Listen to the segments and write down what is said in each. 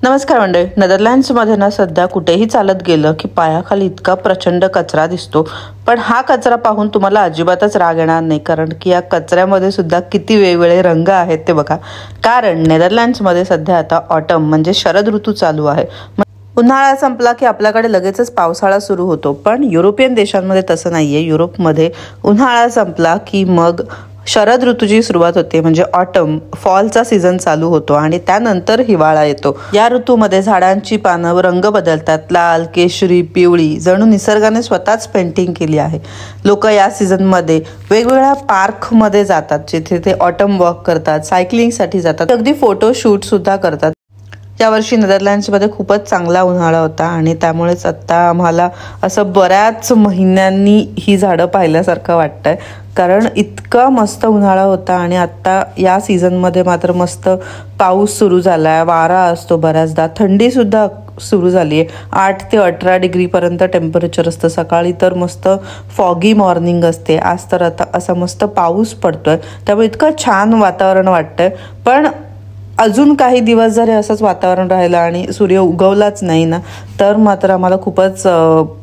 नमस्कार मंडळी. नेदरलँड्समध्ये ना सध्या कुठेही चालत गेलं की पायाखाली इतका प्रचंड कचरा दिसतो. पण हा कचरा पाहून तुम्हाला अजिबातच राग येणार नाही, कारण की या कचऱ्यामध्ये सुद्धा किती वेगवेगळे रंग आहेत ते बघा. कारण नेदरलँड्समध्ये सध्या आता ऑटम म्हणजे शरद ऋतू चालू आहे. उन्हाळा संपला की आपल्याकडे लगेचच पावसाळा सुरू होतो, पण युरोपियन देशांमध्ये तसं नाहीये. युरोपमध्ये उन्हाळा संपला की मग शरद ऋतूची सुरुवात होते, म्हणजे ऑटम फॉलचा सीझन चालू होतो आणि त्यानंतर हिवाळा येतो. या ऋतूमध्ये झाडांची पानं रंग बदलतात, लाल, केशरी, पिवळी, जणू निसर्गाने स्वतःच पेंटिंग केली आहे. लोक या सीझनमध्ये वेगवेगळ्या पार्कमध्ये जातात, जिथे ते ऑटम वॉक करतात, सायकलिंगसाठी जातात, अगदी फोटोशूट सुद्धा करतात. यावर्षी नेदरलँड्समध्ये खूपच चांगला उन्हाळा होता आणि त्यामुळेच आत्ता आम्हाला असं बऱ्याच महिन्यांनी ही झाडं पाहिल्यासारखं वाटतंय, कारण इतका मस्त उन्हाळा होता. आणि आत्ता या सीझनमध्ये मात्र मस्त पाऊस सुरू झाला आहे, वारा असतो, बऱ्याचदा थंडीसुद्धा सुरू झाली आहे. 8 ते 18 डिग्रीपर्यंत टेम्परेचर असतं. सकाळी तर मस्त फॉगी मॉर्निंग असते. आज तर आता असा मस्त पाऊस पडतोय, त्यामुळे इतकं छान वातावरण वाटतंय. पण अजून काही दिवस जर असंच वातावरण राहिलं आणि सूर्य उगवलाच नाही ना, तर मात्र आम्हाला खूपच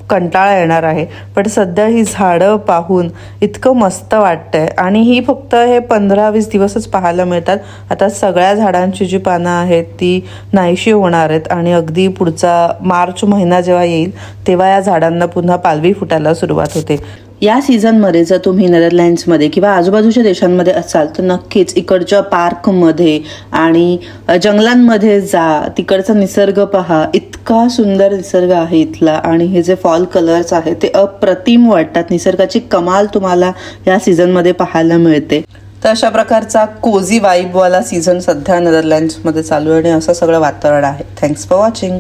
कंटाळा येणार आहे. पण सध्या ही झाडं पाहून इतकं मस्त वाटतंय. आणि ही फक्त हे 15-20 दिवसच पाहायला मिळतात. आता सगळ्या झाडांची जी पानं आहेत ती नाहीशी होणार आहेत आणि अगदी पुढचा मार्च महिना जेव्हा येईल तेव्हा या झाडांना पुन्हा पालवी फुटायला सुरुवात होते. या सीझनमध्ये जर तुम्ही नेदरलँड्समध्ये किंवा आजूबाजूच्या देशांमध्ये असाल तर नक्कीच इकडच्या पार्कमध्ये आणि जंगलांमध्ये जा, तिकडचा निसर्ग पहा. इतका सुंदर निसर्ग आहे इथला आणि हे जे फॉल कलर्स आहेत ते अप्रतिम वाटतात. निसर्गाची कमाल तुम्हाला या सीझनमध्ये पाहायला मिळते. तर अशा प्रकारचा कोझी वाईबवाला सीझन सध्या नेदरलँड्समध्ये चालू आहे आणि असं सगळं वातावरण आहे. Thanks for watching.